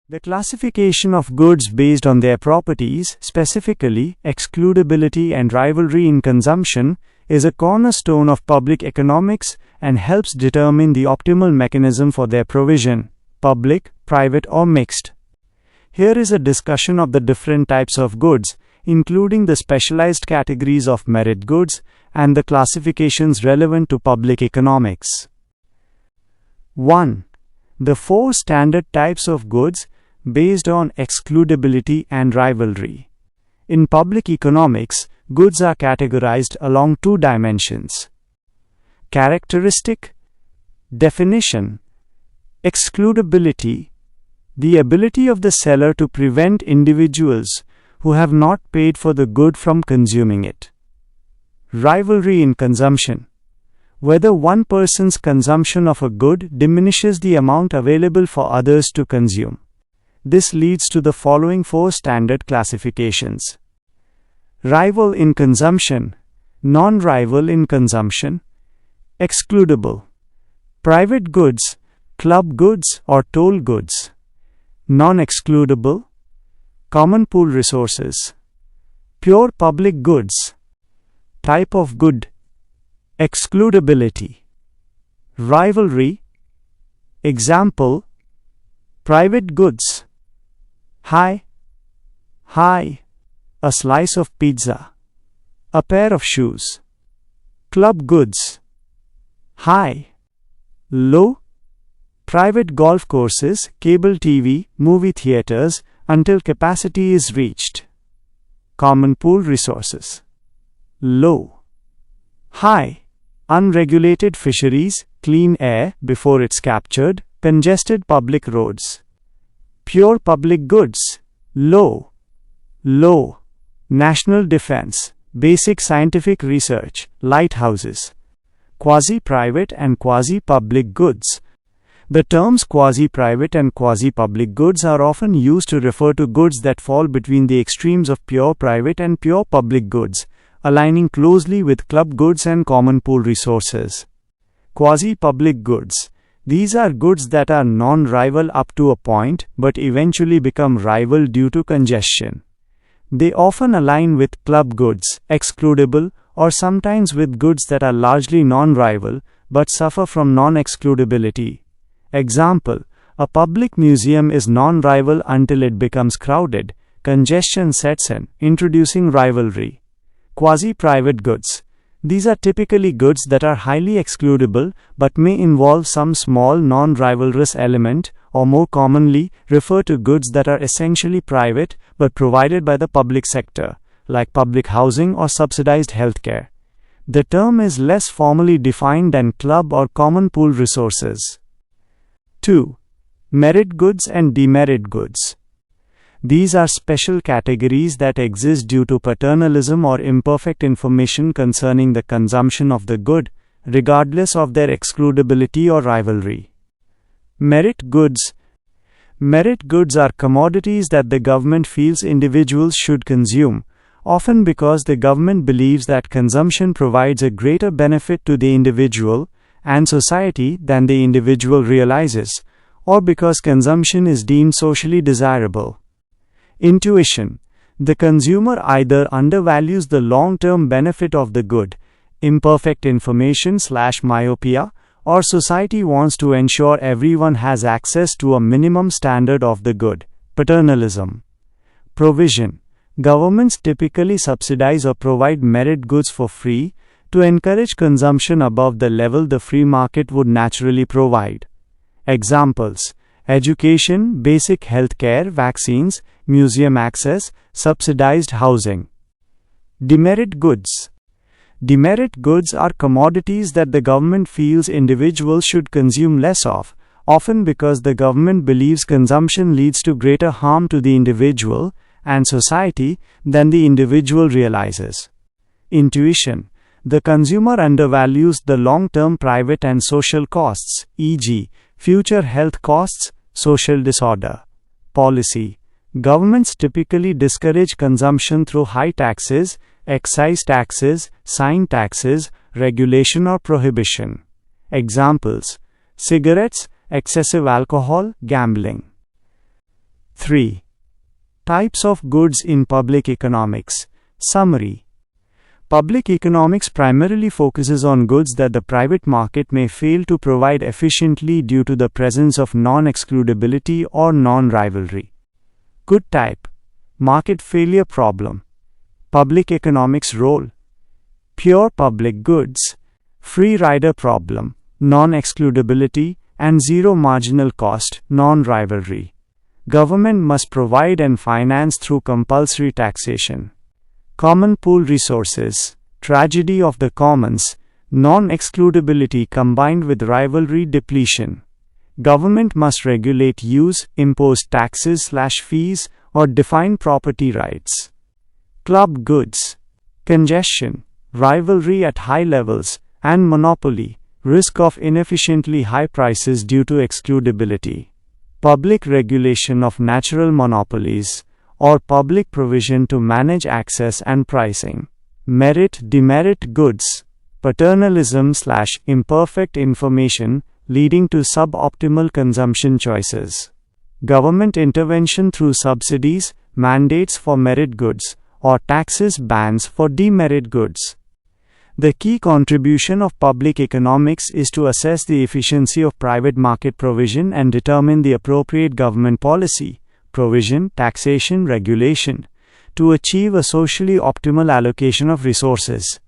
The classification of goods based on their properties, specifically excludability and rivalry in consumption, is a cornerstone of public economics and helps determine the optimal mechanism for their provision, public, private or mixed. Here is a discussion of the different types of goods, including the specialized categories of merit goods and the classifications relevant to public economics. 1. The 4 standard types of goods based on excludability and rivalry. In public economics, goods are categorized along 2 dimensions: characteristic, definition, excludability, the ability of the seller to prevent individuals who have not paid for the good from consuming it. Rivalry in consumption, whether one person's consumption of a good diminishes the amount available for others to consume. This leads to the following 4 standard classifications: rival in consumption, non-rival in consumption, excludable, private goods, club goods or toll goods, non-excludable, common pool resources, pure public goods. Type of good: excludability, rivalry. Example: private goods, high, a slice of pizza, a pair of shoes. Club goods, high, low, private golf courses, cable TV, movie theaters, until capacity is reached. Common pool resources, low. High, unregulated fisheries, clean air before it's captured, congested public roads. Pure public goods, low. National defense, basic scientific research, lighthouses. Quasi-private and quasi-public goods. The terms quasi-private and quasi-public goods are often used to refer to goods that fall between the extremes of pure private and pure public goods, aligning closely with club goods and common pool resources. Quasi-public goods. These are goods that are non-rival up to a point but eventually become rival due to congestion. They often align with club goods, excludable, or sometimes with goods that are largely non-rival but suffer from non-excludability. Example: a public museum is non-rival until it becomes crowded. Congestion sets in, introducing rivalry. Quasi-private goods. These are typically goods that are highly excludable but may involve some small non-rivalrous element, or more commonly, refer to goods that are essentially private but provided by the public sector, like public housing or subsidized healthcare. The term is less formally defined than club or common pool resources. 2. Merit goods and demerit goods. These are special categories that exist due to paternalism or imperfect information concerning the consumption of the good, regardless of their excludability or rivalry. Merit goods. Merit goods are commodities that the government feels individuals should consume, often because the government believes that consumption provides a greater benefit to the individual and society than the individual realizes, or because consumption is deemed socially desirable. Intuition. The consumer either undervalues the long-term benefit of the good, imperfect information/myopia, or society wants to ensure everyone has access to a minimum standard of the good, paternalism. Provision. Governments typically subsidize or provide merit goods for free to encourage consumption above the level the free market would naturally provide. Examples: education, basic health care, vaccines, museum access, subsidized housing. Demerit goods. Demerit goods are commodities that the government feels individuals should consume less of, often because the government believes consumption leads to greater harm to the individual and society than the individual realizes. Intuition. The consumer undervalues the long-term private and social costs, e.g., future health costs, social disorder. Policy. Governments typically discourage consumption through high taxes, excise taxes, sign taxes, regulation or prohibition. Examples: cigarettes, excessive alcohol, gambling. 3. Types of goods in public economics. Summary. Public economics primarily focuses on goods that the private market may fail to provide efficiently due to the presence of non-excludability or non-rivalry. Good type. Market failure problem. Public economics role. Pure public goods. Free rider problem. Non-excludability and zero marginal cost, non-rivalry. Government must provide and finance through compulsory taxation. Common pool resources. Tragedy of the commons. Non-excludability combined with rivalry depletion. Government must regulate use, impose taxes/fees, or define property rights. Club goods. Congestion, rivalry at high levels, and monopoly. Risk of inefficiently high prices due to excludability. Public regulation of natural monopolies, or public provision to manage access and pricing. Merit-demerit goods. Paternalism/imperfect information leading to suboptimal consumption choices. Government intervention through subsidies, mandates for merit goods, or taxes bans for demerit goods. The key contribution of public economics is to assess the efficiency of private market provision and determine the appropriate government policy, provision, taxation, regulation, to achieve a socially optimal allocation of resources.